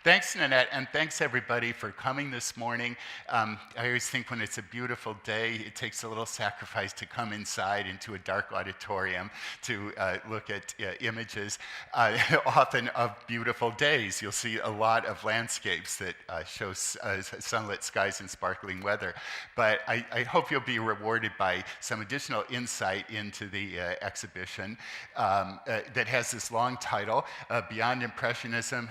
Thanks, Nanette, and thanks everybody for coming this morning. I always think when it's a beautiful day, it takes a little sacrifice to come inside into a dark auditorium to look at images, often of beautiful days. You'll see a lot of landscapes that show sunlit skies and sparkling weather. But I hope you'll be rewarded by some additional insight into the exhibition that has this long title, Beyond Impressionism,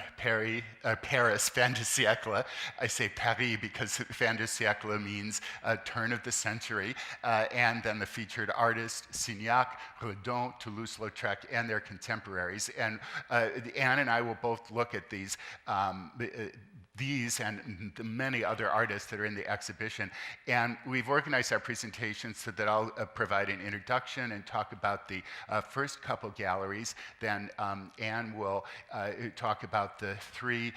Paris, fin de siècle. I say Paris because fin de siècle means turn of the century, and then the featured artists, Signac, Redon, Toulouse-Lautrec, and their contemporaries. And Anne and I will both look at these and the many other artists that are in the exhibition. And we've organized our presentation so that I'll provide an introduction and talk about the first couple galleries. Then Anne will talk about the three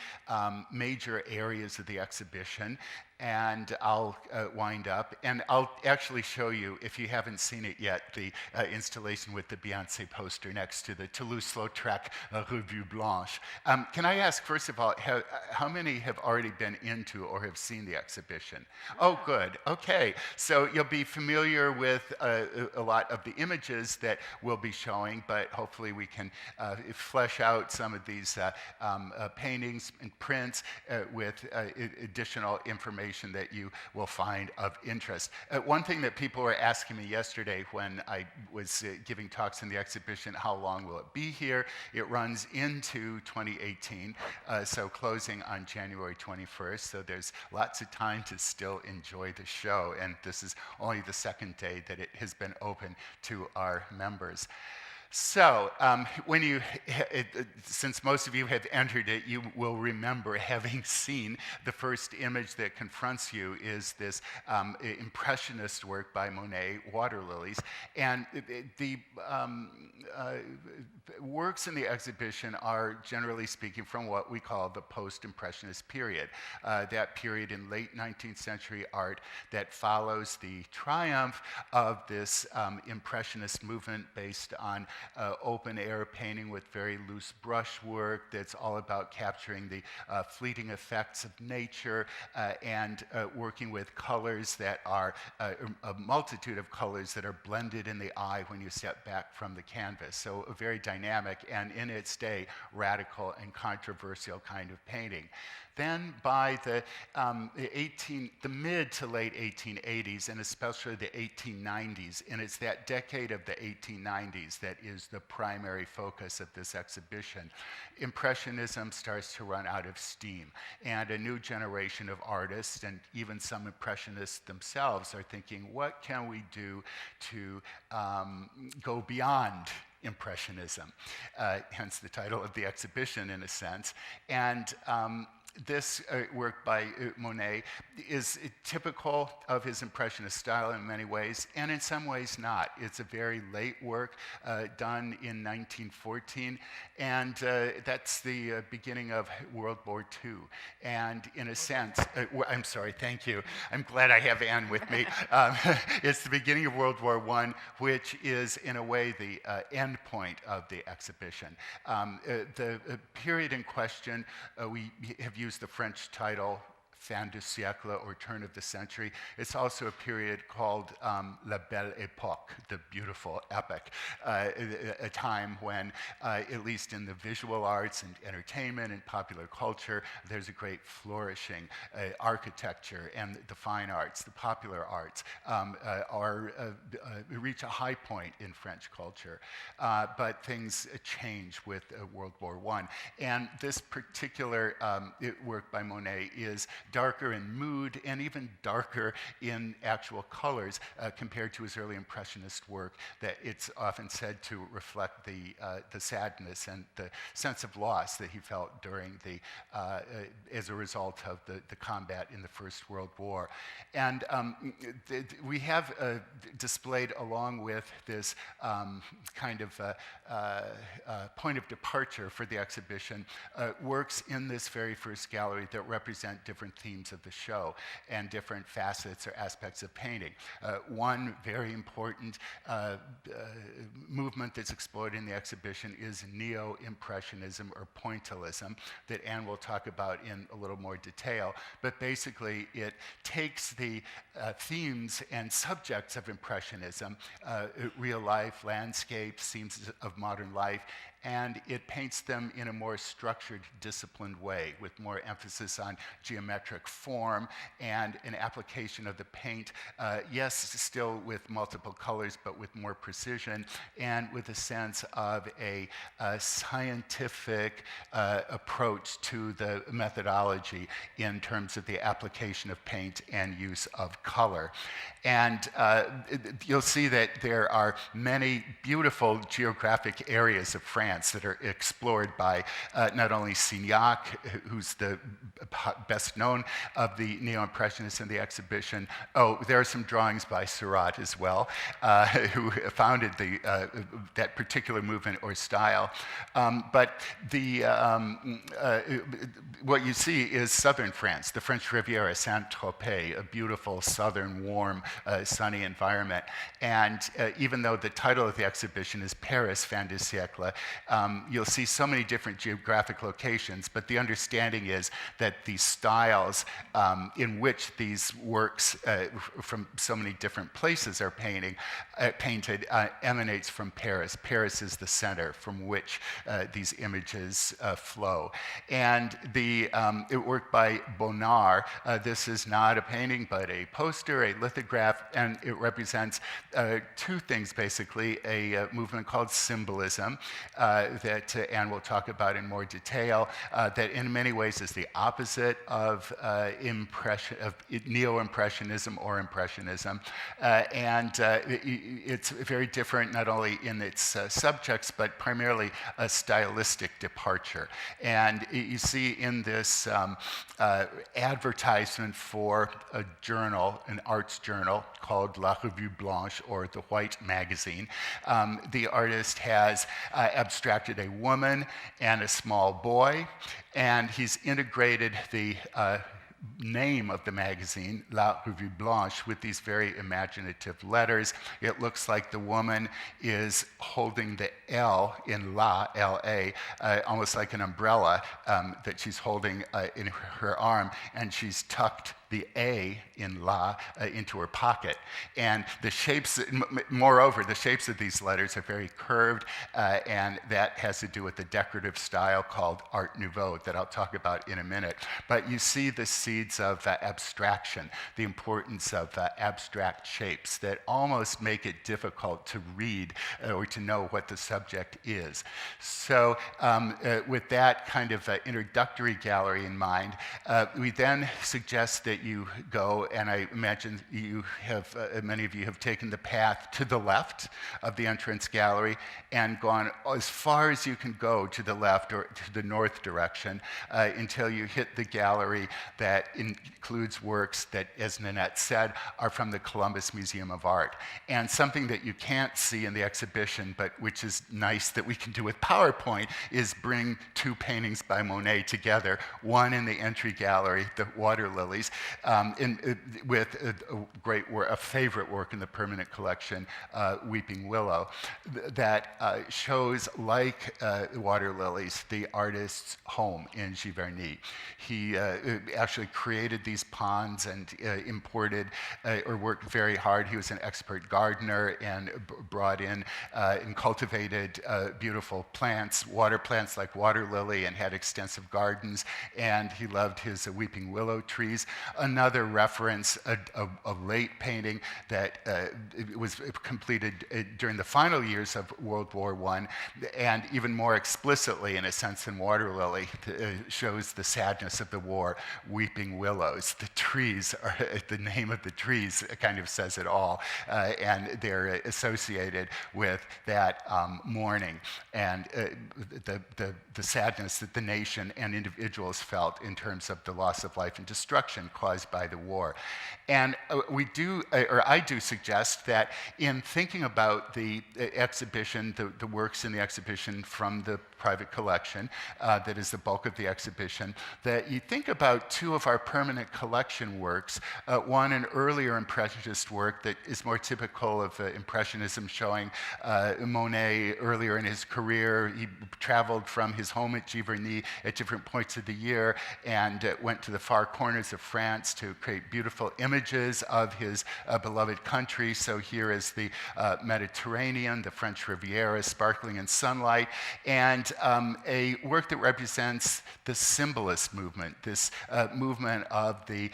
major areas of the exhibition. And I'll wind up, and I'll actually show you, if you haven't seen it yet, the installation with the Beyoncé poster next to the Toulouse-Lautrec Revue Blanche. Can I ask, first of all, how many have already been into or have seen the exhibition? Oh, good, okay. So you'll be familiar with a lot of the images that we'll be showing, but hopefully we can flesh out some of these paintings and prints with additional information that you will find of interest. One thing that people were asking me yesterday when I was giving talks in the exhibition, how long will it be here? It runs into 2018, so closing on January 21st, so there's lots of time to still enjoy the show, and this is only the second day that it has been open to our members. So, since most of you have entered it, you will remember having seen the first image that confronts you is this impressionist work by Monet, Water Lilies. And the works in the exhibition are, generally speaking, from what we call the post-impressionist period, that period in late 19th century art that follows the triumph of this impressionist movement based on open-air painting with very loose brushwork that's all about capturing the fleeting effects of nature and working with colors that are a multitude of colors that are blended in the eye when you step back from the canvas. So a very dynamic and, in its day, radical and controversial kind of painting. Then by the mid to late 1880s, and especially the 1890s, and it's that decade of the 1890s that is the primary focus of this exhibition, Impressionism starts to run out of steam, and a new generation of artists, and even some Impressionists themselves, are thinking, what can we do to go beyond Impressionism? Hence the title of the exhibition, in a sense. And this work by Monet is typical of his Impressionist style in many ways, and in some ways not. It's a very late work done in 1914, and that's the beginning of World War II. And in a sense, I'm sorry, thank you. I'm glad I have Anne with me. It's the beginning of World War I, which is, in a way, the end point of the exhibition. The period in question, we have used the French title fin du siècle, or turn of the century. It's also a period called La Belle Époque, the beautiful epoch, a time when, at least in the visual arts and entertainment and popular culture, there's a great flourishing. Architecture and the fine arts, the popular arts, reach a high point in French culture. But things change with World War I. And this particular work by Monet is darker in mood and even darker in actual colors compared to his early Impressionist work, that it's often said to reflect the sadness and the sense of loss that he felt during as a result of the combat in the First World War. And we have displayed, along with this kind of point of departure for the exhibition, works in this very first gallery that represent different themes of the show and different facets or aspects of painting. One very important movement that's explored in the exhibition is Neo-Impressionism or Pointillism that Anne will talk about in a little more detail. But basically, it takes the themes and subjects of Impressionism, real life, landscapes, scenes of modern life, and it paints them in a more structured, disciplined way with more emphasis on geometric form and an application of the paint, yes, still with multiple colors, but with more precision and with a sense of a scientific approach to the methodology in terms of the application of paint and use of color. And you'll see that there are many beautiful geographic areas of France that are explored by not only Signac, who's the best known of the Neo-Impressionists in the exhibition. Oh, there are some drawings by Seurat as well, who founded that particular movement or style. But what you see is southern France, the French Riviera, Saint-Tropez, a beautiful southern, warm, sunny environment. And even though the title of the exhibition is Paris, Fin de siècle, you'll see so many different geographic locations, but the understanding is that the styles in which these works from so many different places are painted emanates from Paris. Paris is the center from which these images flow. And it worked by Bonnard. This is not a painting, but a poster, a lithograph, and it represents two things, basically, a movement called symbolism that Anne will talk about in more detail, that in many ways is the opposite of Neo-Impressionism or Impressionism. And it's very different not only in its subjects, but primarily a stylistic departure. And you see in this advertisement for a journal, an arts journal called La Revue Blanche, or the White Magazine, the artist has abstracted a woman and a small boy, and he's integrated the name of the magazine, La Revue Blanche, with these very imaginative letters. It looks like the woman is holding the L in La, L-A, almost like an umbrella that she's holding in her arm, and she's tucked the A in La into her pocket. And the shapes, moreover, the shapes of these letters are very curved, and that has to do with the decorative style called Art Nouveau that I'll talk about in a minute. But you see the seeds of abstraction, the importance of abstract shapes that almost make it difficult to read or to know what the subject is. So with that kind of introductory gallery in mind, we then suggest that you go, and I imagine you have, many of you have taken the path to the left of the entrance gallery and gone as far as you can go to the left or to the north direction until you hit the gallery that includes works that, as Nanette said, are from the Columbus Museum of Art. And something that you can't see in the exhibition, but which is nice that we can do with PowerPoint, is bring two paintings by Monet together, one in the entry gallery, the Water Lilies, with a favorite work in the permanent collection, Weeping Willow, that shows, like Water Lilies, the artist's home in Giverny. He actually created these ponds and imported or worked very hard. He was an expert gardener and brought in and cultivated beautiful plants, water plants like water lily, and had extensive gardens, and he loved his weeping willow trees. Another reference, a late painting that was completed during the final years of World War I, and even more explicitly, in a sense, than Water Lily, shows the sadness of the war, Weeping Willows. The trees, the name of the trees kind of says it all, and they're associated with that mourning and the sadness that the nation and individuals felt in terms of the loss of life and destruction caused by the war. And I do suggest that in thinking about the exhibition, the works in the exhibition from the private collection, that is the bulk of the exhibition, that you think about two of our permanent collection works, one an earlier Impressionist work that is more typical of Impressionism, showing Monet earlier in his career. He traveled from his home at Giverny at different points of the year and went to the far corners of France to create beautiful images of his beloved country. So here is the Mediterranean, the French Riviera, sparkling in sunlight, and a work that represents the symbolist movement, this movement of the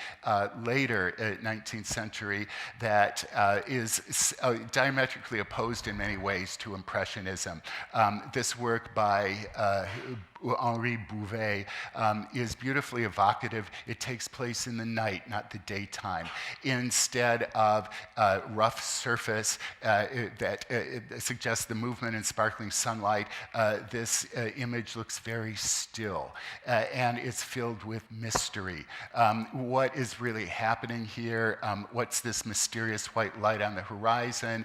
later 19th century that is diametrically opposed in many ways to Impressionism. This work by Henri Bouvet is beautifully evocative. It takes place in the night, not the daytime. Instead of rough surface that suggests the movement in sparkling sunlight, this image looks very still, and it's filled with mystery. What is really happening here? What's this mysterious white light on the horizon?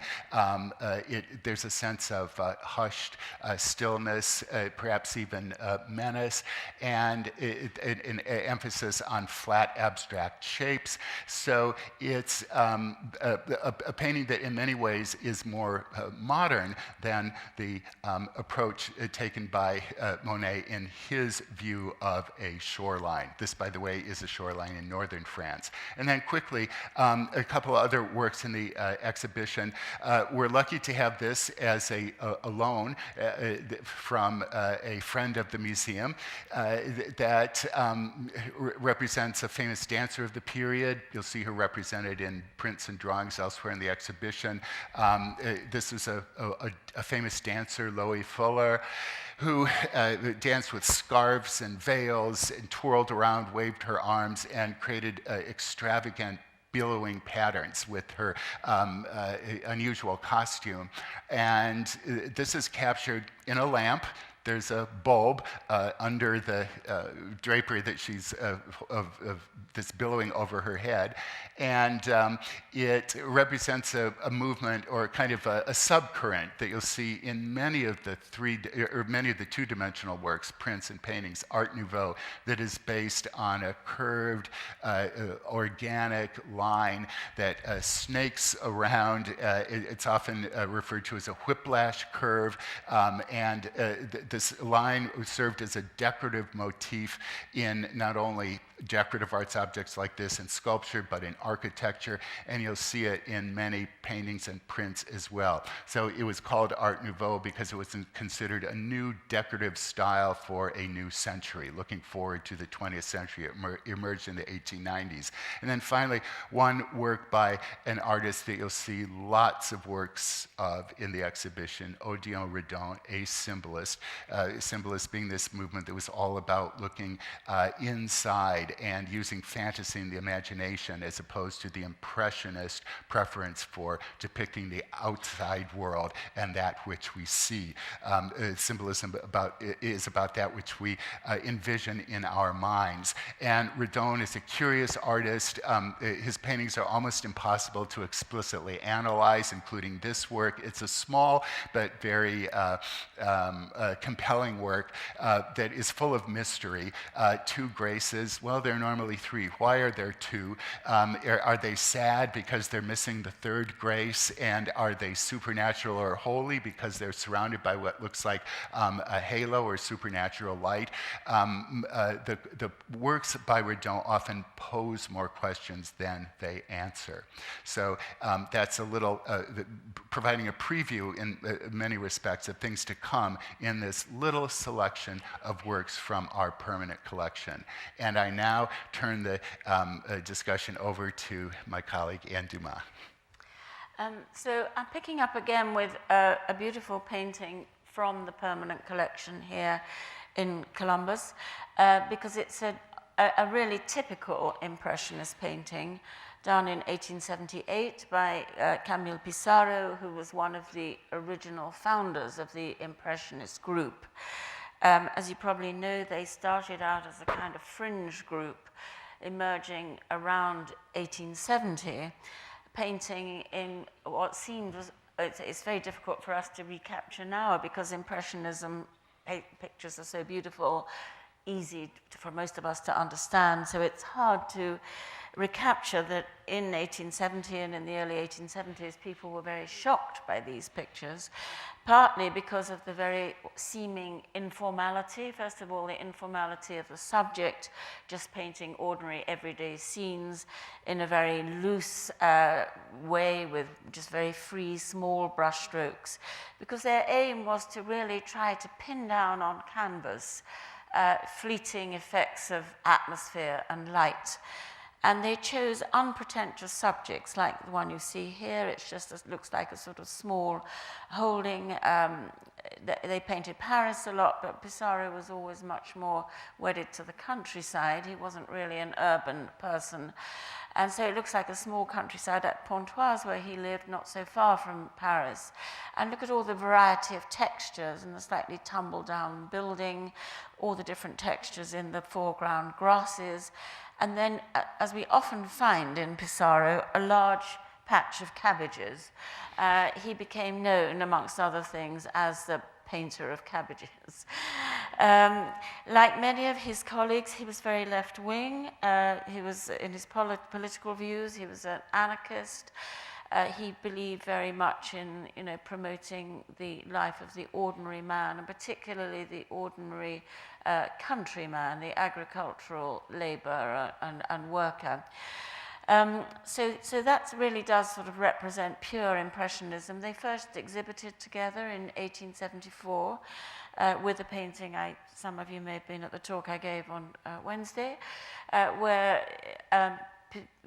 There's a sense of hushed stillness, perhaps even menace, and an emphasis on flat, abstract shapes. So it's a painting that in many ways is more modern than the approach taken by Monet in his view of a shoreline. This, by the way, is a shoreline in northern France. And then quickly, a couple other works in the exhibition. We're lucky to have this as a loan from a friend of the museum that represents a famous dancer of the period. You'll see her represented in prints and drawings elsewhere in the exhibition. This is a famous dancer, Loie Fuller, who danced with scarves and veils and twirled around, waved her arms, and created extravagant billowing patterns with her unusual costume. And this is captured in a lamp. There's a bulb under the drapery that she's that's billowing over her head, and it represents a movement or kind of a subcurrent that you'll see in many of the two-dimensional works, prints and paintings, Art Nouveau, that is based on a curved, organic line that snakes around. It's often referred to as a whiplash curve, and this line served as a decorative motif in not only decorative arts objects like this in sculpture, but in architecture, and you'll see it in many paintings and prints as well. So it was called Art Nouveau because it was considered a new decorative style for a new century, looking forward to the 20th century. It emerged in the 1890s. And then finally, one work by an artist that you'll see lots of works of in the exhibition, Odilon Redon, a symbolist. Symbolist being this movement that was all about looking inside and using fantasy and the imagination as opposed to the Impressionist preference for depicting the outside world and that which we see. Symbolism is about that which we envision in our minds. And Redon is a curious artist. His paintings are almost impossible to explicitly analyze, including this work. It's a small but very compelling work that is full of mystery. Two graces, well, there are normally three. Why are there two? Are they sad because they're missing the third grace? And are they supernatural or holy because they're surrounded by what looks like a halo or supernatural light? The works by Redon often pose more questions than they answer. So that's a little, providing a preview in many respects of things to come in this little selection of works from our permanent collection. And I now turn the discussion over to my colleague Anne Dumas. So I'm picking up again with a beautiful painting from the permanent collection here in Columbus, because it's a really typical Impressionist painting done in 1878 by Camille Pissarro, who was one of the original founders of the Impressionist group. As you probably know, they started out as a kind of fringe group emerging around 1870, painting in what seemed was, it's very difficult for us to recapture now because Impressionism pictures are so beautiful, easy for most of us to understand, so it's hard to recapture that in 1870 and in the early 1870s, people were very shocked by these pictures, partly because of the very seeming informality. First of all, the informality of the subject, just painting ordinary everyday scenes in a very loose way with just very free, small brush strokes, because their aim was to really try to pin down on canvas fleeting effects of atmosphere and light. And they chose unpretentious subjects like the one you see here. It looks like a sort of small holding. They painted Paris a lot, but Pissarro was always much more wedded to the countryside. He wasn't really an urban person. And so it looks like a small countryside at Pontoise, where he lived not so far from Paris. And look at all the variety of textures and the slightly tumble down building, all the different textures in the foreground grasses. And then, as we often find in Pissarro, a large patch of cabbages. He became known, amongst other things, as the painter of cabbages. Like many of his colleagues, he was very left-wing. He was, in his political views, he was an anarchist. He believed very much in, promoting the life of the ordinary man, and particularly the ordinary countryman, the agricultural laborer and worker. So that really does sort of represent pure Impressionism. They first exhibited together in 1874 with a painting, some of you may have been at the talk I gave on Wednesday, where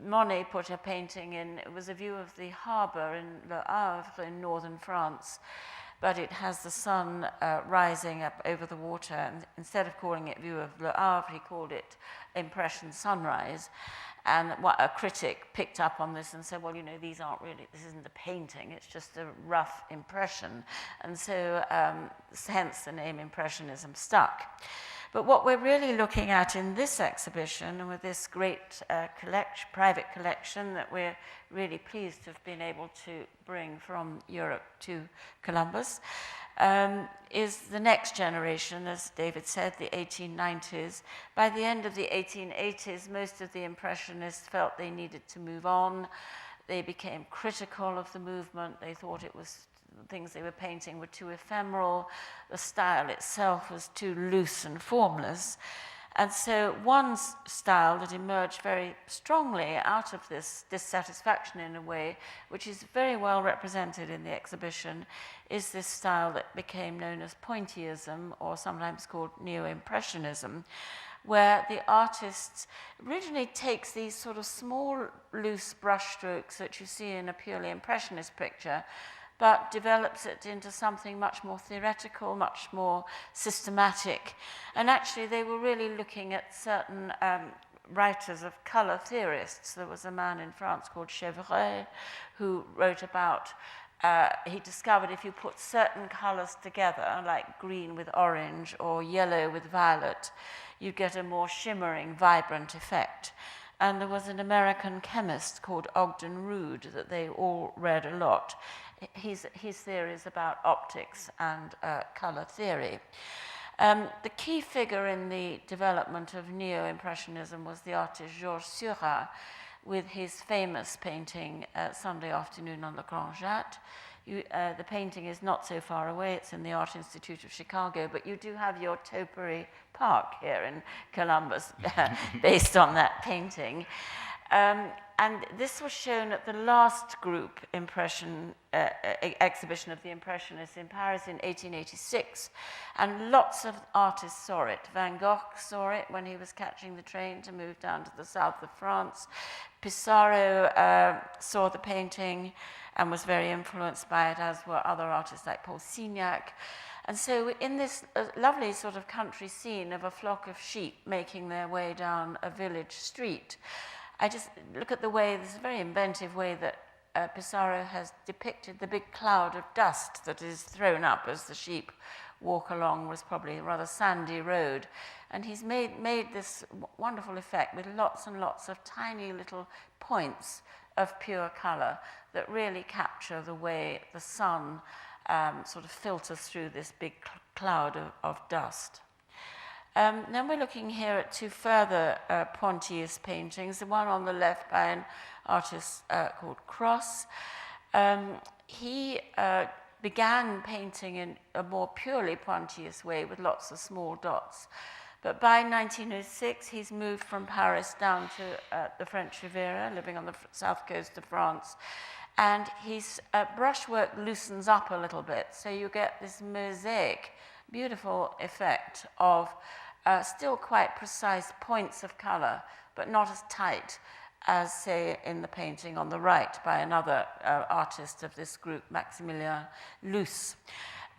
Monet put a painting in. It was a view of the harbour in Le Havre in northern France, but it has the sun rising up over the water. And instead of calling it View of Le Havre, he called it Impression Sunrise. And a critic picked up on this and said, well, this isn't a painting, it's just a rough impression. And so hence the name Impressionism stuck. But what we're really looking at in this exhibition, and with this great private collection that we're really pleased to have been able to bring from Europe to Columbus, is the next generation, as David said, the 1890s. By the end of the 1880s, most of the Impressionists felt they needed to move on. They became critical of the movement. They thought things they were painting were too ephemeral. The style itself was too loose and formless. And so one style that emerged very strongly out of this dissatisfaction in a way, which is very well represented in the exhibition, is this style that became known as Pointillism, or sometimes called Neo-Impressionism, where the artist originally takes these sort of small, loose brushstrokes that you see in a purely Impressionist picture, but develops it into something much more theoretical, much more systematic. And actually, they were really looking at certain writers of color theorists. There was a man in France called Chevreul who wrote about, he discovered if you put certain colors together, like green with orange or yellow with violet, you get a more shimmering, vibrant effect. And there was an American chemist called Ogden Rood that they all read a lot. His theory is about optics and color theory. The key figure in the development of Neo-Impressionism was the artist Georges Seurat, with his famous painting, Sunday Afternoon on the Grand Jatte. The painting is not so far away, it's in the Art Institute of Chicago, but you do have your Topiary Park here in Columbus based on that painting. And this was shown at the last group exhibition of the Impressionists in Paris in 1886. And lots of artists saw it. Van Gogh saw it when he was catching the train to move down to the south of France. Pissarro saw the painting and was very influenced by it, as were other artists like Paul Signac. And so in this lovely sort of country scene of a flock of sheep making their way down a village street, I just look at the way, this very inventive way that Pissarro has depicted the big cloud of dust that is thrown up as the sheep walk along what's probably a rather sandy road. And he's made this wonderful effect with lots and lots of tiny little points of pure color that really capture the way the sun sort of filters through this big cloud of dust. Then we're looking here at two further Pointillist paintings, the one on the left by an artist called Cross. He began painting in a more purely Pointillist way with lots of small dots. But by 1906, he's moved from Paris down to the French Riviera, living on the south coast of France. And his brushwork loosens up a little bit, so you get this mosaic, beautiful effect of still quite precise points of color, but not as tight as, say, in the painting on the right by another artist of this group, Maximilien Luce.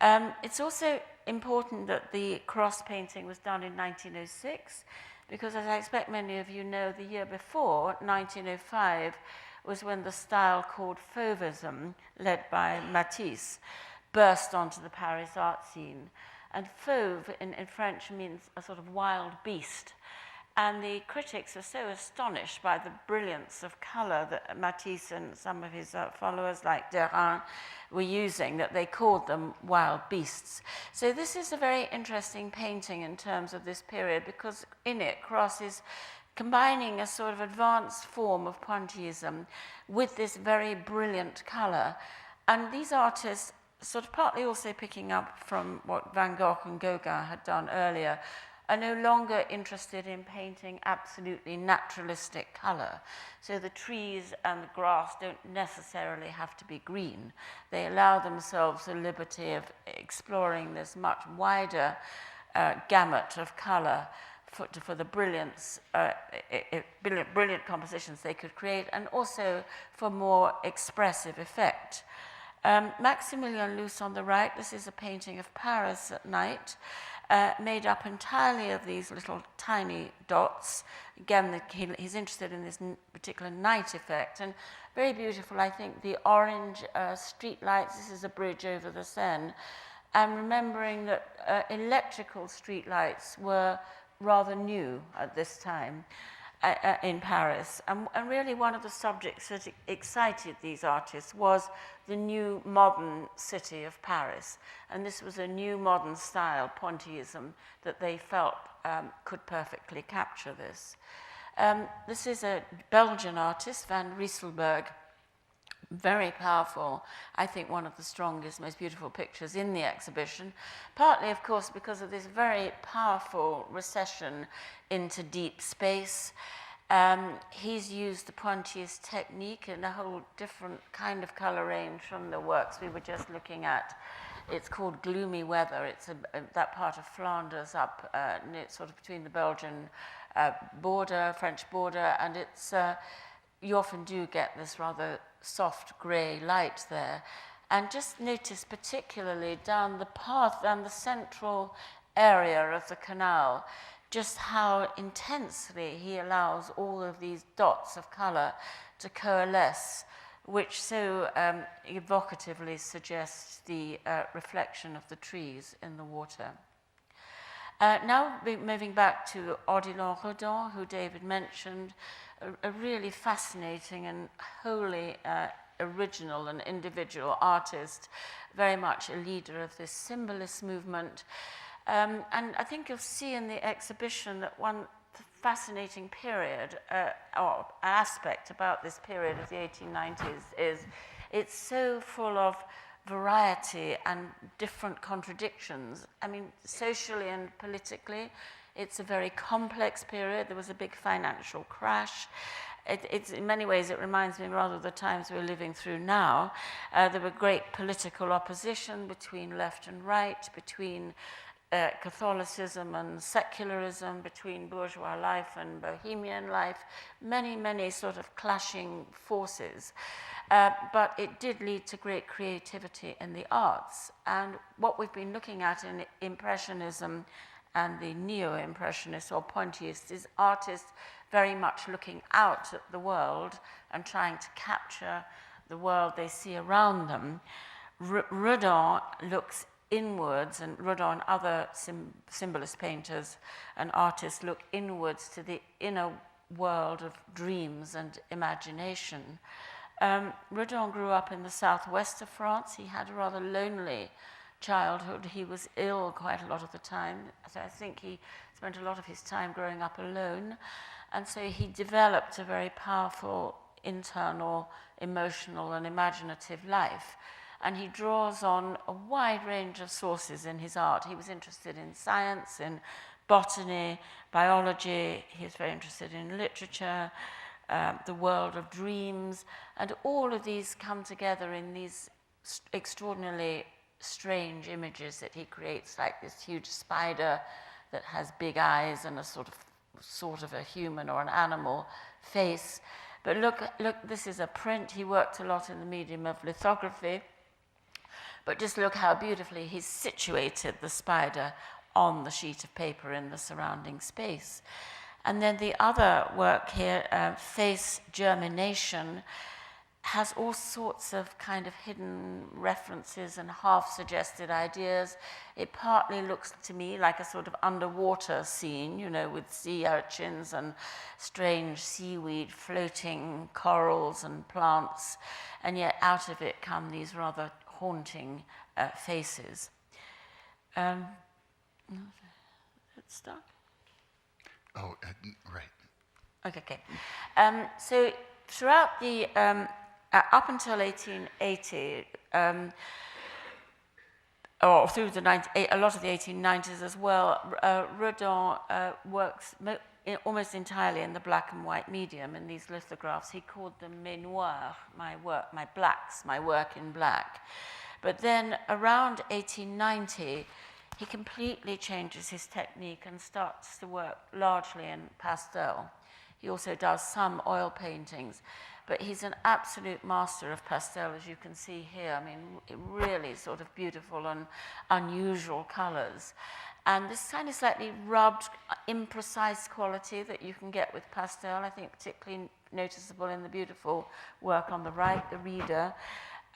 It's also important that the Cross painting was done in 1906, because as I expect many of you know, the year before, 1905, was when the style called Fauvism, led by Matisse, burst onto the Paris art scene. And fauve in French means a sort of wild beast. And the critics are so astonished by the brilliance of color that Matisse and some of his followers like Denis were using that they called them wild beasts. So this is a very interesting painting in terms of this period, because in it Cross is combining a sort of advanced form of Pointillism with this very brilliant color. And these artists, sort of partly also picking up from what Van Gogh and Gauguin had done earlier, are no longer interested in painting absolutely naturalistic color. So the trees and the grass don't necessarily have to be green. They allow themselves the liberty of exploring this much wider gamut of color for the brilliance, brilliant compositions they could create, and also for more expressive effect. Maximilien Luce on the right, this is a painting of Paris at night, made up entirely of these little tiny dots. Again, he's interested in this particular night effect, and very beautiful, I think, the orange street lights. This is a bridge over the Seine, and remembering that electrical street lights were rather new at this time in Paris. And really one of the subjects that excited these artists was the new modern city of Paris. And this was a new modern style, Pointillism, that they felt could perfectly capture this. This is a Belgian artist, Van Rieselberg. Very powerful, I think one of the strongest, most beautiful pictures in the exhibition, partly, of course, because of this very powerful recession into deep space. He's used the Pointillist technique in a whole different kind of color range from the works we were just looking at. It's called Gloomy Weather. It's that part of Flanders up sort of between the Belgian border, French border, and it's you often do get this rather soft grey light there. And just notice particularly down the path, down the central area of the canal, just how intensely he allows all of these dots of colour to coalesce, which so evocatively suggests the reflection of the trees in the water. Now moving back to Odilon Redon, who David mentioned, a really fascinating and wholly original and individual artist, very much a leader of this symbolist movement. And I think you'll see in the exhibition that one fascinating period or aspect about this period of the 1890s is it's so full of variety and different contradictions. I mean, socially and politically, it's a very complex period. There was a big financial crash. It's in many ways, it reminds me rather of the times we're living through now. There were great political opposition between left and right, between Catholicism and secularism, between bourgeois life and bohemian life, many sort of clashing forces. But it did lead to great creativity in the arts. And what we've been looking at in Impressionism and the Neo-Impressionists or Pointillists is artists very much looking out at the world and trying to capture the world they see around them. Redon looks inwards, and Rodin and other symbolist painters and artists look inwards to the inner world of dreams and imagination. Rodin grew up in the southwest of France. He had a rather lonely childhood. He was ill quite a lot of the time, so I think he spent a lot of his time growing up alone, and so he developed a very powerful internal, emotional and imaginative life. And he draws on a wide range of sources in his art. He was interested in science, in botany, biology. He was very interested in literature, the world of dreams. And all of these come together in these extraordinarily strange images that he creates, like this huge spider that has big eyes and a sort of a human or an animal face. But look, this is a print. He worked a lot in the medium of lithography. But just look how beautifully he's situated the spider on the sheet of paper in the surrounding space. And then the other work here, Face Germination, has all sorts of kind of hidden references and half-suggested ideas. It partly looks to me like a sort of underwater scene, you know, with sea urchins and strange seaweed, floating corals and plants, and yet out of it come these rather haunting faces. It's stuck? Oh, right. Okay. So throughout the, up until 1880, or through a lot of the 1890s as well, Rodin works almost entirely in the black and white medium in these lithographs. He called them mes noirs, my blacks, my work in black. But then around 1890, he completely changes his technique and starts to work largely in pastel. He also does some oil paintings, but he's an absolute master of pastel, as you can see here. I mean, really sort of beautiful and unusual colors. And this kind of slightly rubbed, imprecise quality that you can get with pastel, I think particularly noticeable in the beautiful work on the right, the Reader.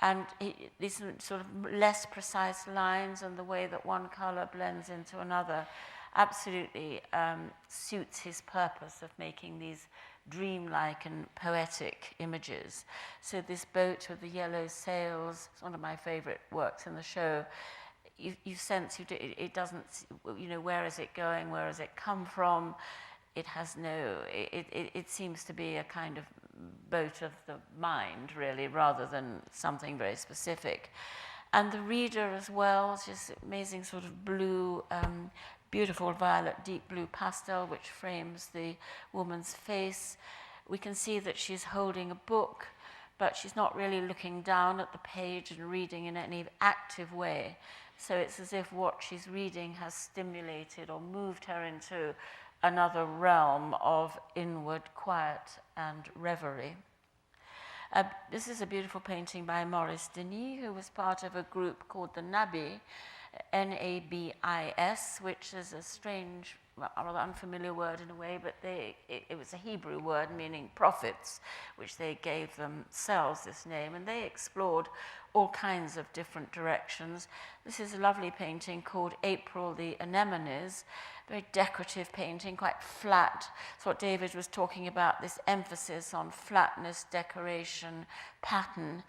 And these sort of less precise lines and the way that one color blends into another absolutely suits his purpose of making these dreamlike and poetic images. So this boat with the yellow sails, it's one of my favorite works in the show. You sense it doesn't, you know, where is it going, where has it come from? It has no, it seems to be a kind of boat of the mind, really, rather than something very specific. And the Reader as well, it's just amazing sort of blue, beautiful violet, deep blue pastel, which frames the woman's face. We can see that she's holding a book, but she's not really looking down at the page and reading in any active way. So it's as if what she's reading has stimulated or moved her into another realm of inward quiet and reverie. This is a beautiful painting by Maurice Denis, who was part of a group called the Nabis, N-A-B-I-S, which is a strange, rather unfamiliar word in a way, but it was a Hebrew word meaning prophets, which they gave themselves this name, and they explored all kinds of different directions. This is a lovely painting called April the Anemones, very decorative painting, quite flat. It's what David was talking about, this emphasis on flatness, decoration, pattern.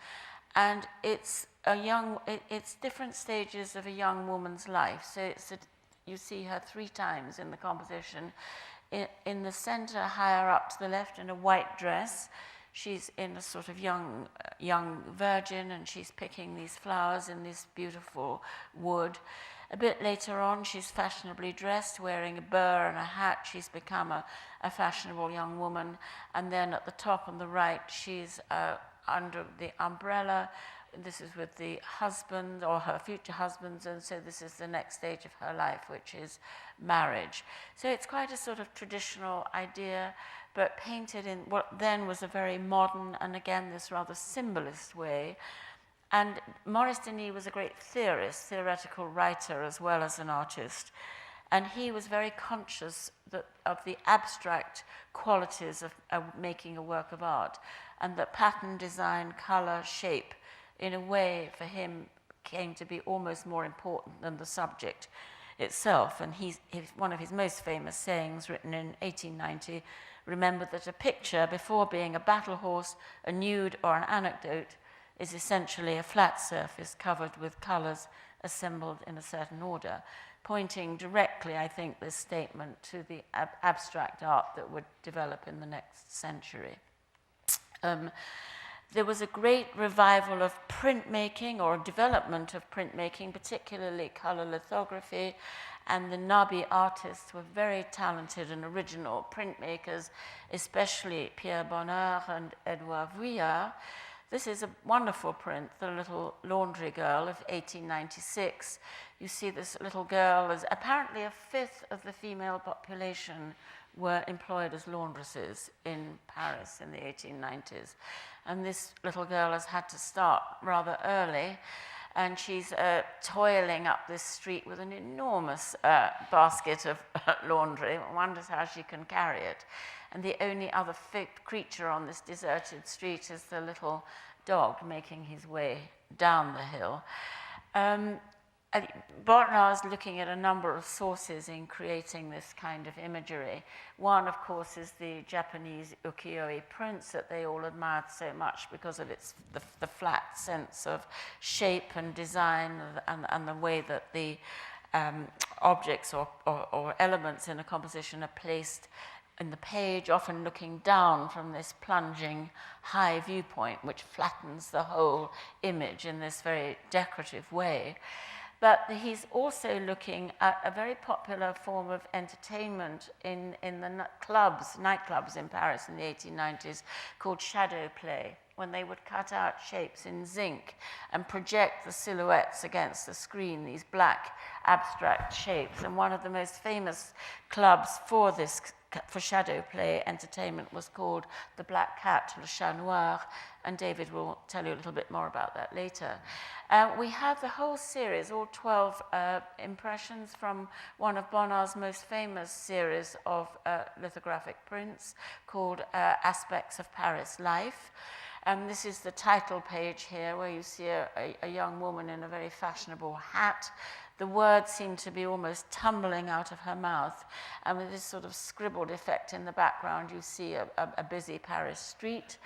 And it's it's different stages of a young woman's life. So you see her 3 times in the composition. In the center, higher up to the left, in a white dress, she's in a sort of young virgin, and she's picking these flowers in this beautiful wood. A bit later on, she's fashionably dressed, wearing a burr and a hat. She's become a fashionable young woman. And then at the top on the right, she's under the umbrella. This is with the husband or her future husband, and so this is the next stage of her life, which is marriage. So it's quite a sort of traditional idea, but painted in what then was a very modern and again this rather symbolist way. And Maurice Denis was a great theorist, theoretical writer as well as an artist. And he was very conscious of the abstract qualities of making a work of art, and that pattern, design, color, shape, in a way for him came to be almost more important than the subject itself. And one of his most famous sayings, written in 1890, remembered that a picture, before being a battle horse, a nude, or an anecdote, is essentially a flat surface covered with colours assembled in a certain order, pointing directly, I think, this statement to the abstract art that would develop in the next century. There was a great revival of printmaking, or development of printmaking, particularly colour lithography, and the Nabi artists were very talented and original printmakers, especially Pierre Bonnard and Edouard Vuillard. This is a wonderful print, The Little Laundry Girl of 1896. You see this little girl as apparently a fifth of the female population were employed as laundresses in Paris in the 1890s. And this little girl has had to start rather early, and she's toiling up this street with an enormous basket of laundry. One wonders how she can carry it. And the only other creature on this deserted street is the little dog making his way down the hill. Bonnard is looking at a number of sources in creating this kind of imagery. One, of course, is the Japanese ukiyo-e prints that they all admired so much because of the flat sense of shape and design, and the way that the objects or elements in a composition are placed in the page, often looking down from this plunging high viewpoint, which flattens the whole image in this very decorative way. But he's also looking at a very popular form of entertainment in the nightclubs in Paris in the 1890s, called shadow play, when they would cut out shapes in zinc and project the silhouettes against the screen, these black abstract shapes. And one of the most famous clubs for shadow play entertainment was called the Black Cat, Le Chat Noir, and David will tell you a little bit more about that later. We have the whole series, all 12 impressions from one of Bonnard's most famous series of lithographic prints called Aspects of Paris Life. This is the title page here, where you see a young woman in a very fashionable hat. The words seem to be almost tumbling out of her mouth. And with this sort of scribbled effect in the background, you see a busy Paris street.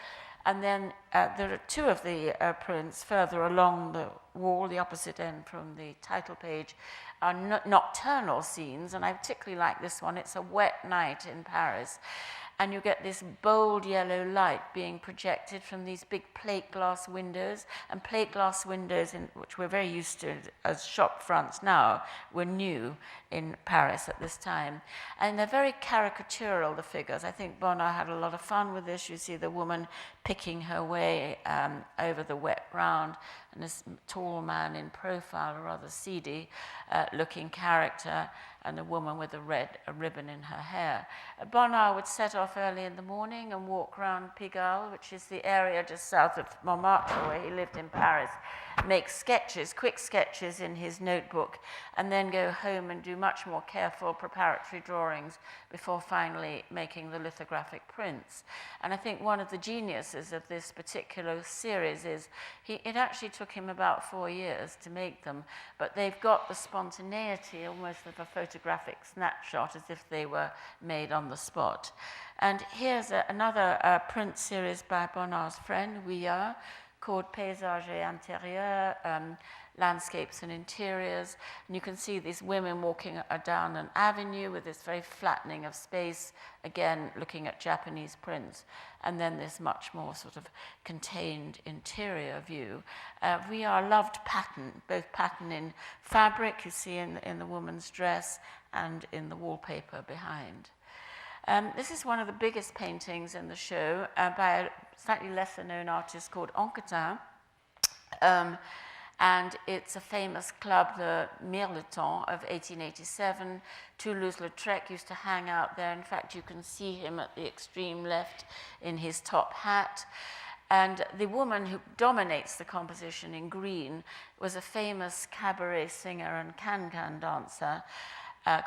And then there are two of the prints further along the wall, the opposite end from the title page, are Nocturnal Scenes. And I particularly like this one. It's a wet night in Paris. And you get this bold yellow light being projected from these big plate glass windows. And plate glass windows, which we're very used to as shop fronts now, were new in Paris at this time. And they're very caricatural, the figures. I think Bonnard had a lot of fun with this. You see the woman picking her way over the wet ground, and this tall man in profile, a rather seedy looking character, and a woman with a ribbon in her hair. Bonnard would set off early in the morning and walk around Pigalle, which is the area just south of Montmartre where he lived in Paris, make sketches, quick sketches in his notebook, and then go home and do much more careful preparatory drawings before finally making the lithographic prints. And I think one of the geniuses of this particular series is it actually took him about 4 years to make them, but they've got the spontaneity almost of a photographic snapshot, as if they were made on the spot. And here's another print series by Bonnard's friend, Vuillard, called Paysages et Intérieurs, Landscapes and Interiors. And you can see these women walking down an avenue with this very flattening of space, again looking at Japanese prints, and then this much more sort of contained interior view. Vuillard loved pattern, both pattern in fabric, you see in the woman's dress, and in the wallpaper behind. This is one of the biggest paintings in the show by a slightly lesser known artist called Anquetin. And it's a famous club, the Mirleton of 1887. Toulouse-Lautrec used to hang out there. In fact, you can see him at the extreme left in his top hat. And the woman who dominates the composition in green was a famous cabaret singer and can-can dancer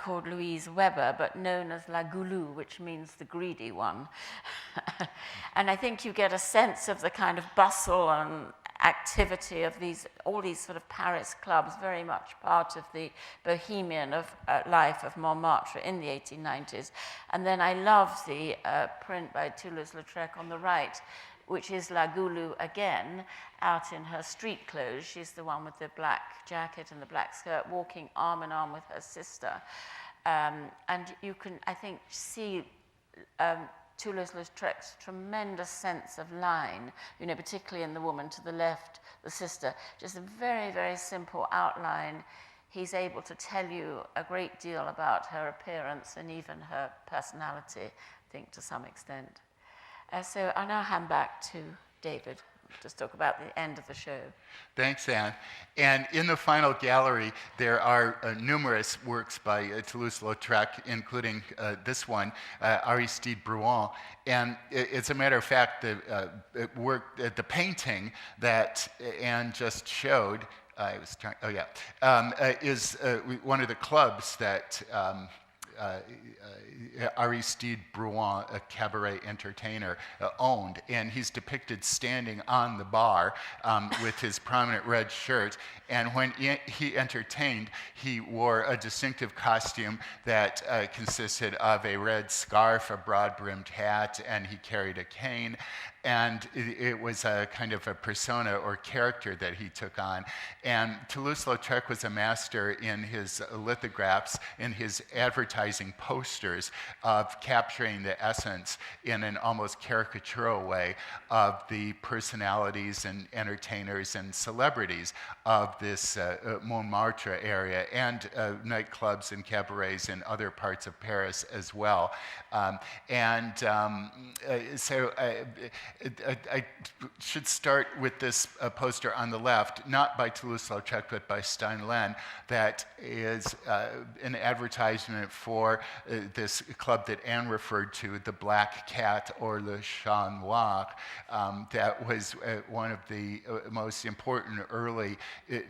called Louise Weber, but known as La Goulou, which means the greedy one. And I think you get a sense of the kind of bustle and activity of all these sort of Paris clubs, very much part of the bohemian life of Montmartre in the 1890s. And then I love the print by Toulouse-Lautrec on the right, which is La Goulou again, out in her street clothes. She's the one with the black jacket and the black skirt, walking arm in arm with her sister. And you can, I think, see Toulouse-Lautrec's tremendous sense of line, you know, particularly in the woman to the left, the sister. Just a very, very simple outline. He's able to tell you a great deal about her appearance and even her personality, I think, to some extent. So I'll now hand back to David to talk about the end of the show. Thanks, Anne. And in the final gallery, there are numerous works by Toulouse-Lautrec, including this one, Aristide Bruant. And as a matter of fact, the painting that Anne just showed, is one of the clubs that Aristide Bruant, a cabaret entertainer, owned. And he's depicted standing on the bar with his prominent red shirt. And when he entertained, he wore a distinctive costume that consisted of a red scarf, a broad-brimmed hat, and he carried a cane. And it was a kind of a persona or character that he took on. And Toulouse-Lautrec was a master in his lithographs, in his advertising posters, of capturing the essence in an almost caricatural way of the personalities and entertainers and celebrities of this Montmartre area, and nightclubs and cabarets in other parts of Paris as well. So I should start with this poster on the left, not by Toulouse-Lautrec, but by Steinlen, that is an advertisement for this club that Anne referred to, the Black Cat, or Le Chat Noir. That was one of the most important early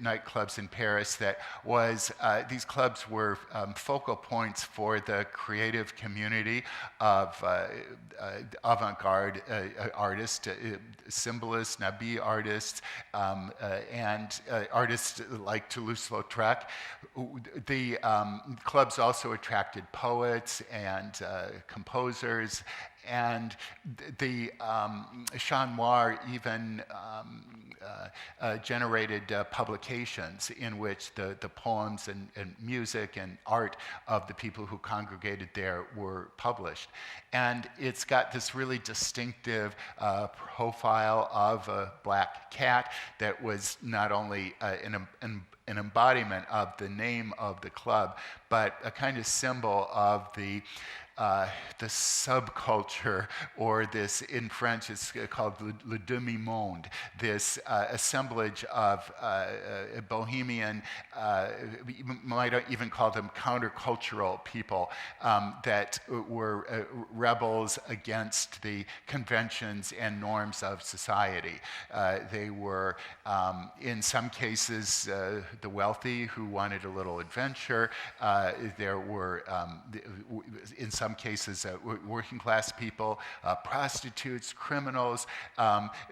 nightclubs in Paris. That was, these clubs were focal points for the creative community of avant-garde artists, symbolists, Nabi artists, and artists like Toulouse-Lautrec. The clubs also attracted poets and composers, and the Chat Noir even generated publications in which the poems and music and art of the people who congregated there were published. And it's got this really distinctive profile of a black cat that was not only an embodiment of the name of the club, but a kind of symbol of the subculture, or this, in French, it's called le demi-monde, this assemblage of bohemian, you might even call them countercultural people that were rebels against the conventions and norms of society. They were, in some cases, the wealthy who wanted a little adventure. There were, in some cases, working class people, prostitutes, criminals.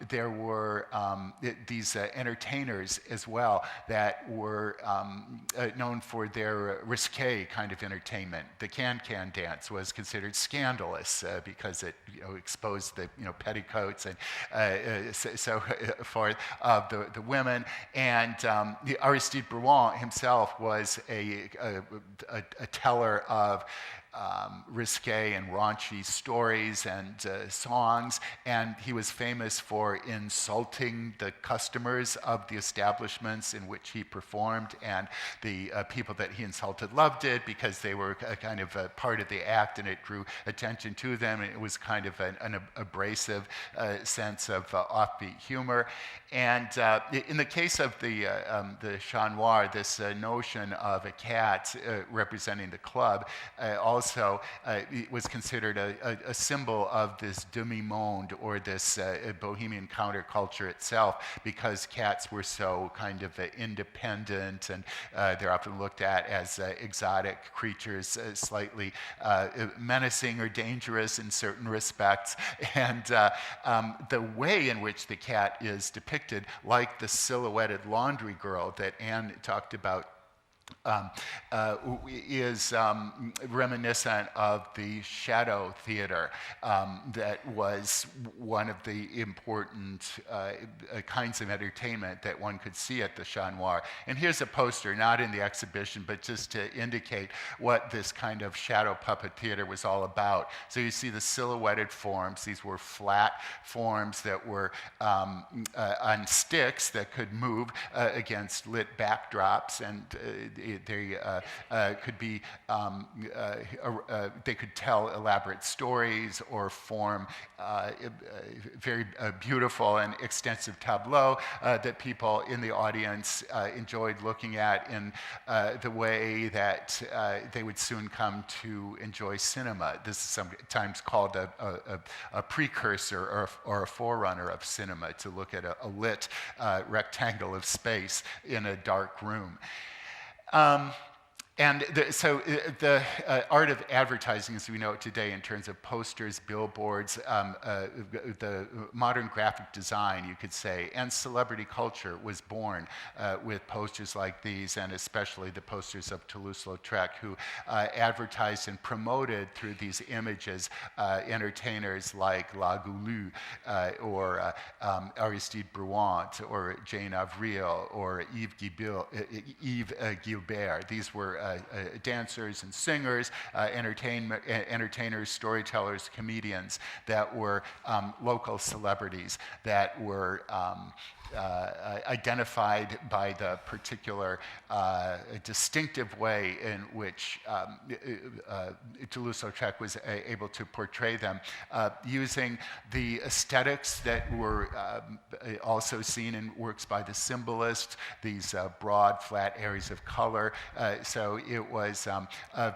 There were these entertainers as well that were known for their risque kind of entertainment. The can-can dance was considered scandalous because it exposed the petticoats and so forth of the women. And Aristide Bruant himself was a teller of risque and raunchy stories and songs, and he was famous for insulting the customers of the establishments in which he performed, and the people that he insulted loved it because they were kind of a part of the act and it drew attention to them, and it was kind of an abrasive sense of offbeat humor. And in the case of the Chat Noir, this notion of a cat representing the club also also it was considered a symbol of this demi-monde, or this bohemian counterculture itself, because cats were so kind of independent, and they're often looked at as exotic creatures, slightly menacing or dangerous in certain respects. And the way in which the cat is depicted, like the silhouetted laundry girl that Anne talked about, is reminiscent of the shadow theater that was one of the important kinds of entertainment that one could see at the Chat Noir. And here's a poster, not in the exhibition, but just to indicate what this kind of shadow puppet theater was all about. So you see the silhouetted forms. These were flat forms that were on sticks that could move against lit backdrops, and they could be, they could tell elaborate stories or form very beautiful and extensive tableaux that people in the audience enjoyed looking at in the way that they would soon come to enjoy cinema. This is sometimes called a precursor or a forerunner of cinema, to look at a lit rectangle of space in a dark room. And so the art of advertising as we know it today, in terms of posters, billboards, the modern graphic design, you could say, and celebrity culture was born with posters like these, and especially the posters of Toulouse-Lautrec, who advertised and promoted through these images entertainers like La Goulue, or Aristide Bruant, or Jane Avril, or Yves Gilbert. These were dancers and singers, entertainers, storytellers, comedians that were local celebrities that were identified by the particular distinctive way in which Toulouse-Lautrec was able to portray them, using the aesthetics that were also seen in works by the symbolists, these broad, flat areas of color. So it was a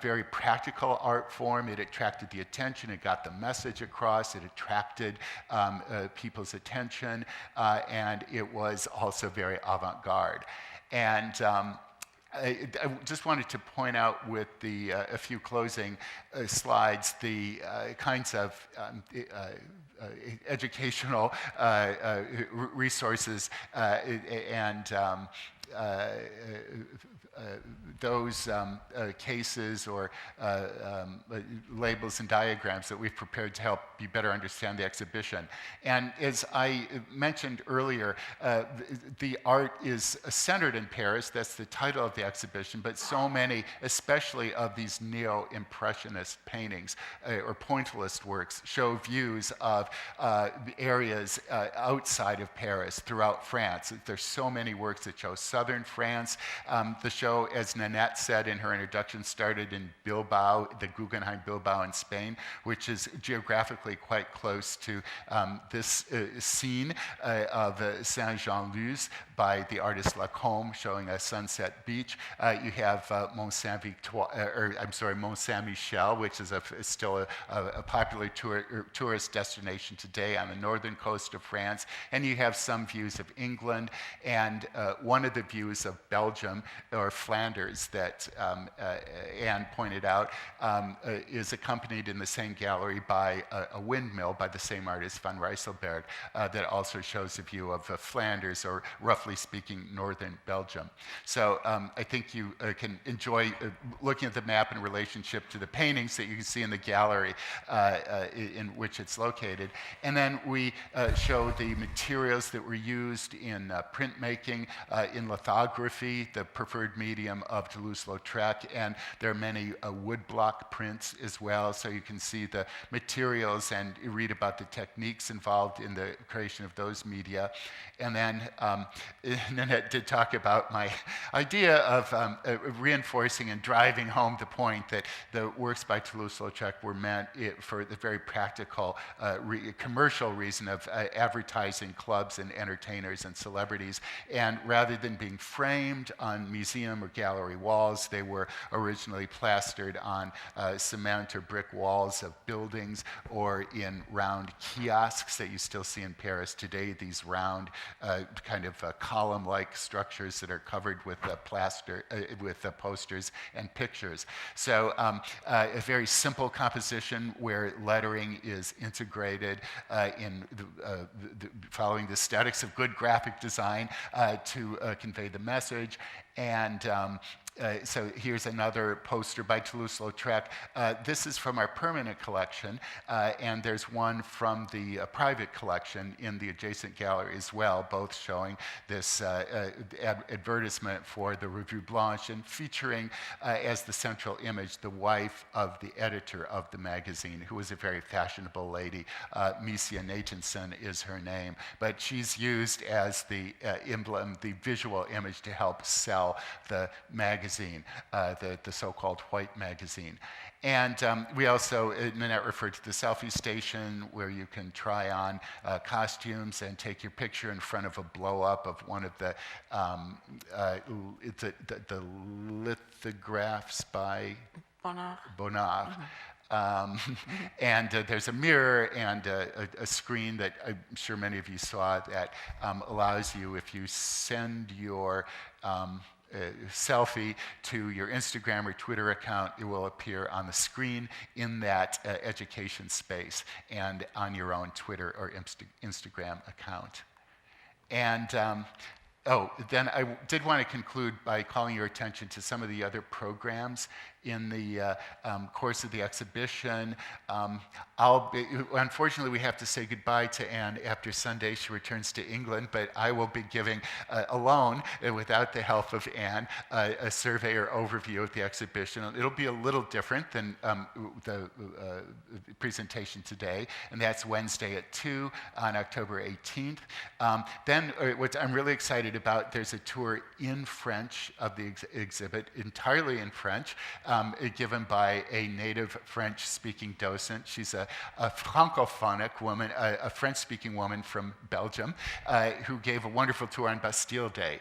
very practical art form. It attracted the attention. It got the message across. It attracted people's attention, and it was also very avant-garde. And I just wanted to point out with a few closing slides the kinds of educational resources and those cases or labels and diagrams that we've prepared to help you better understand the exhibition. And as I mentioned earlier, the art is centered in Paris. That's the title of the exhibition, but so many, especially of these Neo-Impressionist paintings or Pointillist works, show views of areas outside of Paris, throughout France. There's so many works that show southern France. The show, as Nanette said in her introduction, started in Bilbao, the Guggenheim Bilbao in Spain, which is geographically quite close to this scene of Saint-Jean-Luz by the artist Lacombe, showing a sunset beach. You have Mont Saint-Michel, which is still a popular tourist destination today on the northern coast of France. And you have some views of England, and one of the views of Belgium, or Flanders, that Anne pointed out, is accompanied in the same gallery by a windmill by the same artist, Van Rijsselberg, that also shows a view of Flanders, or roughly speaking, northern Belgium. So I think you can enjoy looking at the map in relationship to the paintings that you can see in the gallery in which it's located. And then we show the materials that were used in printmaking, in lithography, the preferred medium of Toulouse-Lautrec, and there are many woodblock prints as well, so you can see the materials and read about the techniques involved in the creation of those media. And then Nanette did talk about my idea of reinforcing and driving home the point that the works by Toulouse-Lautrec were meant for the very practical commercial reason of advertising clubs and entertainers and celebrities. And rather than being framed on museum or gallery walls. They were originally plastered on cement or brick walls of buildings or in round kiosks that you still see in Paris today, these round kind of column-like structures that are covered with posters and pictures. So a very simple composition where lettering is integrated following the aesthetics of good graphic design to convey the message. And so here's another poster by Toulouse-Lautrec. This is from our permanent collection, and there's one from the private collection in the adjacent gallery as well, both showing this advertisement for the Revue Blanche and featuring as the central image the wife of the editor of the magazine, who was a very fashionable lady. Misia Nathanson is her name, but she's used as the emblem, the visual image to help sell the magazine, the so-called white magazine. And we also, Nanette referred to the selfie station where you can try on costumes and take your picture in front of a blow-up of one of the lithographs by Bonnard. And there's a mirror and a screen that I'm sure many of you saw that allows you, if you send your selfie to your Instagram or Twitter account, it will appear on the screen in that education space and on your own Twitter or Instagram account. And then I did want to conclude by calling your attention to some of the other programs in the course of the exhibition. Unfortunately, we have to say goodbye to Anne after Sunday. She returns to England, but I will be giving alone, without the help of Anne, a survey or overview of the exhibition. It'll be a little different than the presentation today, and that's Wednesday at 2 on October 18th. Then, what I'm really excited about, there's a tour in French of the exhibit, entirely in French, given by a native French-speaking docent. She's a francophonic woman, a French-speaking woman from Belgium, who gave a wonderful tour on Bastille Day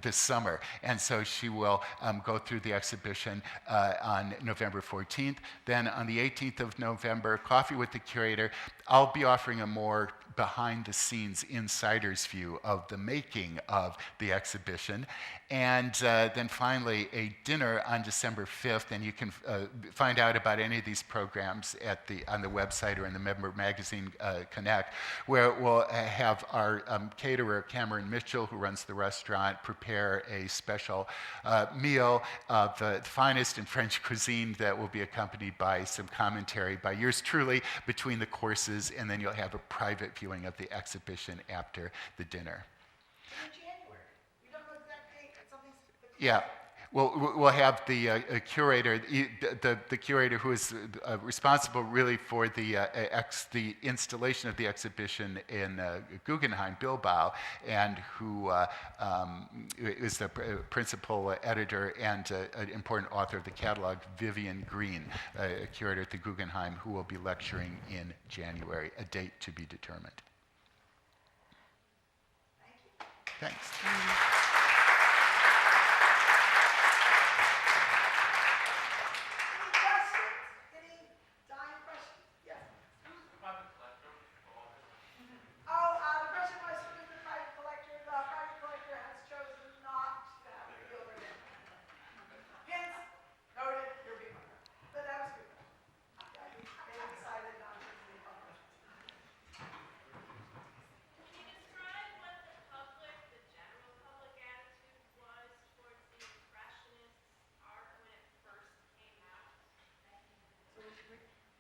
this summer. And so she will go through the exhibition on November 14th. Then on the 18th of November, Coffee with the Curator, I'll be offering a more behind-the-scenes insider's view of the making of the exhibition. And then finally, a dinner on December 5th, and you can find out about any of these programs on the website or in the Member Magazine Connect, where we'll have our caterer, Cameron Mitchell, who runs the restaurant, prepare a special meal of the finest in French cuisine that will be accompanied by some commentary by yours truly between the courses, and then you'll have a private viewing of the exhibition after the dinner. In January. We don't know the exact date. It's something. Yeah. We'll have the curator, the curator who is responsible really for the installation of the exhibition in Guggenheim, Bilbao, and who is the principal editor and an important author of the catalog, Vivian Green, a curator at the Guggenheim, who will be lecturing in January, a date to be determined. Thank you. Thanks.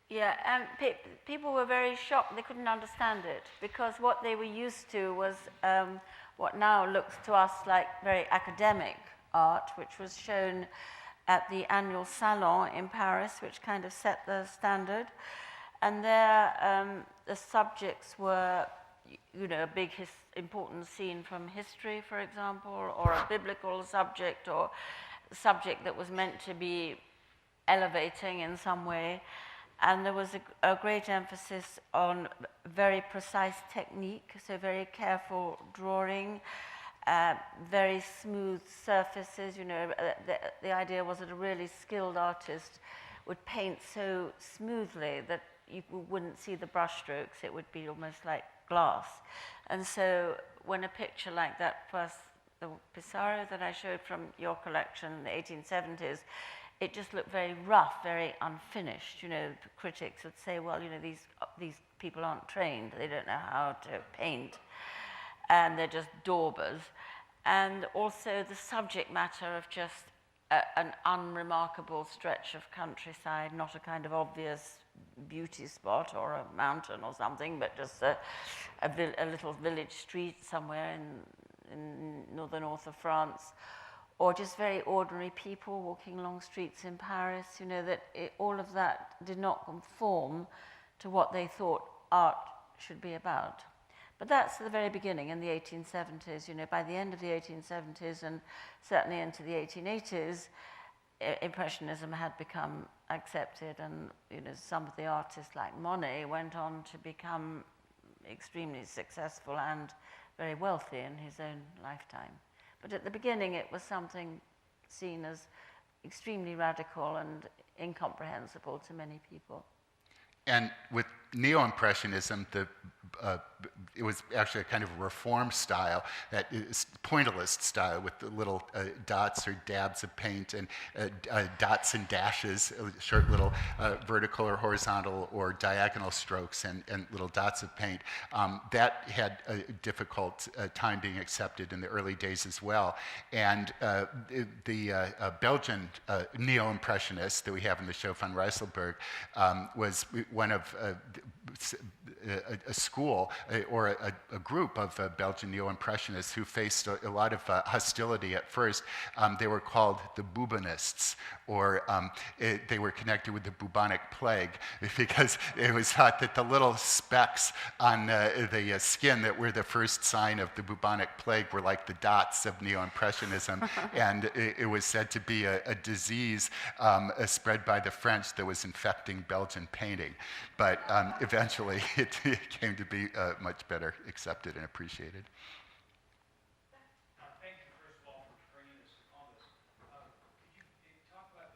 Yeah, and people were very shocked. They couldn't understand it because what they were used to was what now looks to us like very academic art, which was shown at the annual Salon in Paris, which kind of set the standard. And there, the subjects were, you know, a big important scene from history, for example, or a biblical subject, or a subject that was meant to be elevating in some way. And there was a great emphasis on very precise technique, so very careful drawing very smooth surfaces. You know, the idea was that a really skilled artist would paint so smoothly that you wouldn't see the brush strokes. It would be almost like glass. And so when a picture like that, first the Pissarro that I showed from your collection in the 1870s, it just looked very rough, very unfinished. You know, critics would say, well, you know, these people aren't trained. They don't know how to paint. And they're just daubers. And also the subject matter of just an unremarkable stretch of countryside, not a kind of obvious beauty spot or a mountain or something, but just a little village street somewhere in the north of France, or just very ordinary people walking along streets in Paris. You know, that all of that did not conform to what they thought art should be about. But that's the very beginning in the 1870s. You know, by the end of the 1870s and certainly into the 1880s, Impressionism had become accepted, and you know, some of the artists like Monet went on to become extremely successful and very wealthy in his own lifetime. But at the beginning, it was something seen as extremely radical and incomprehensible to many people. And with Neo-Impressionism, it was actually a kind of reform style, that is pointillist style, with the little dots or dabs of paint and dots and dashes, short little vertical or horizontal or diagonal strokes and little dots of paint. That had a difficult time being accepted in the early days as well. And the Belgian Neo-Impressionists that we have in the show, Van Rijsselberg, was one of a school or a group of Belgian Neo-Impressionists who faced a lot of hostility at first. They were called the Bubonists, or they were connected with the bubonic plague, because it was thought that the little specks on the skin that were the first sign of the bubonic plague were like the dots of Neo-Impressionism, and it was said to be a disease spread by the French that was infecting Belgian painting. But eventually it came to be much better accepted and appreciated. Thank you, first of all, for bringing us on this. Could you talk about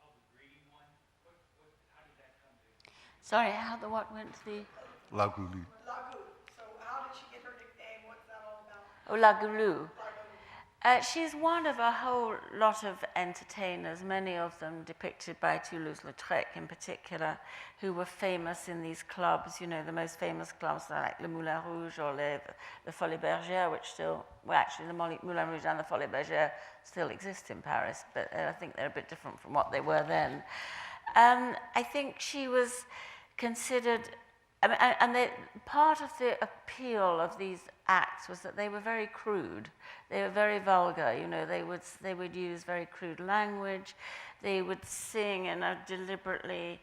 how the grading one, how did that come to? Sorry, how the what went to the... La Goulue. Lagu. So how did she get her nickname? What's that all about? Oh, La Goulue. Lagu. She's one of a whole lot of entertainers, many of them depicted by Toulouse-Lautrec in particular, who were famous in these clubs. You know, the most famous clubs are like Le Moulin Rouge or the Folies Bergère, which still, well, actually the Moulin Rouge and the Folies Bergère still exist in Paris, but I think they're a bit different from what they were then. I think she was considered, part of the appeal of these acts was that they were very crude. They were very vulgar. You know, they would use very crude language. They would sing in a deliberately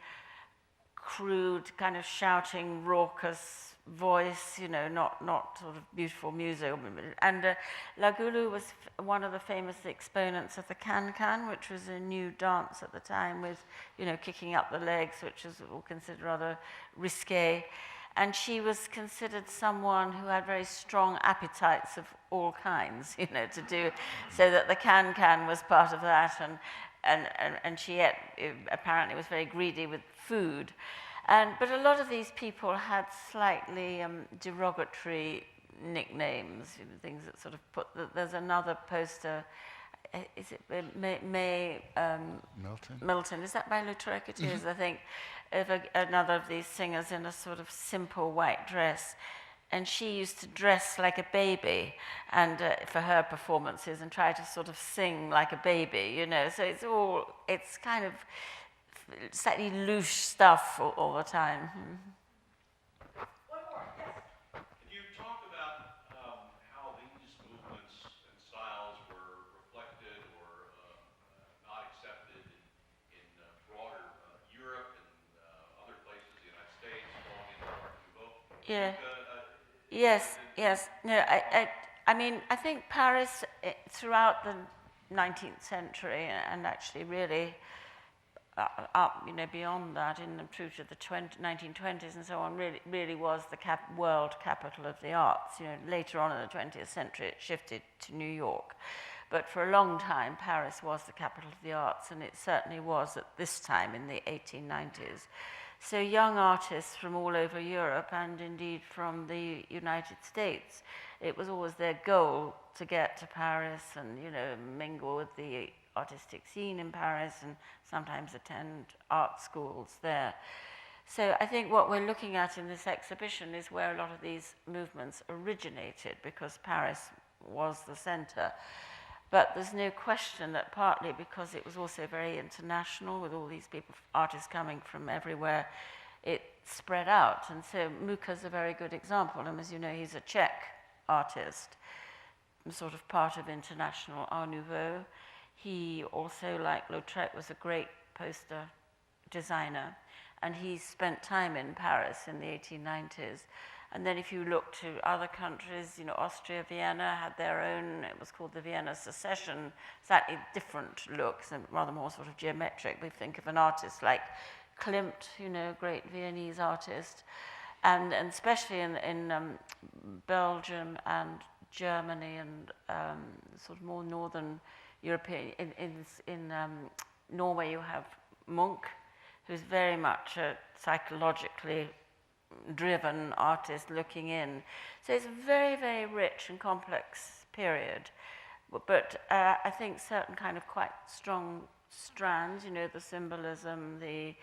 crude, kind of shouting, raucous voice. You know, not sort of beautiful music. And La Goulue was one of the famous exponents of the can-can, which was a new dance at the time, with, you know, kicking up the legs, which was all considered rather risque. And she was considered someone who had very strong appetites of all kinds, you know, to do, so that the can-can was part of that, and she apparently was very greedy with food. But a lot of these people had slightly derogatory nicknames, you know, things that sort of there's another poster, is it May Milton? Is that by Lautrec? It is, I think, of another of these singers in a sort of simple white dress. And she used to dress like a baby and for her performances, and try to sort of sing like a baby, you know. So it's kind of slightly loose stuff all the time. One more, yes. Can you talk about how these movements and styles were reflected or not accepted in broader Europe and other places, the United States, falling into Art Nouveau? Yeah. Yes. No, I mean, I think Paris throughout the 19th century, and actually really up, beyond that, through to the 1920s and so on, really was the world capital of the arts. Later on in the 20th century, it shifted to New York. But for a long time, Paris was the capital of the arts, and it certainly was at this time in the 1890s. So young artists from all over Europe, and indeed from the United States, it was always their goal to get to Paris and, mingle with the artistic scene in Paris and sometimes attend art schools there. So I think what we're looking at in this exhibition is where a lot of these movements originated, because Paris was the center. But there's no question that partly because it was also very international, with all these people, artists coming from everywhere, it spread out. And so Mucha's a very good example. And as you know, he's a Czech artist, sort of part of international Art Nouveau. He also, like Lautrec, was a great poster designer. And he spent time in Paris in the 1890s. And then if you look to other countries, Austria, Vienna had their own, it was called the Vienna Secession, slightly different looks and rather more sort of geometric. We think of an artist like Klimt, great Viennese artist. And especially in Belgium and Germany and sort of more northern European, in Norway you have Munch, who's very much a psychologically driven artist looking in. So it's a very, very rich and complex period. But I think certain kind of quite strong strands, the symbolism, the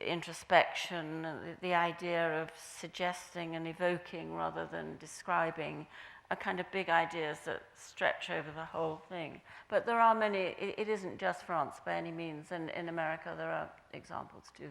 introspection, the idea of suggesting and evoking rather than describing, are kind of big ideas that stretch over the whole thing. But there are many, it isn't just France by any means, and in America there are examples too.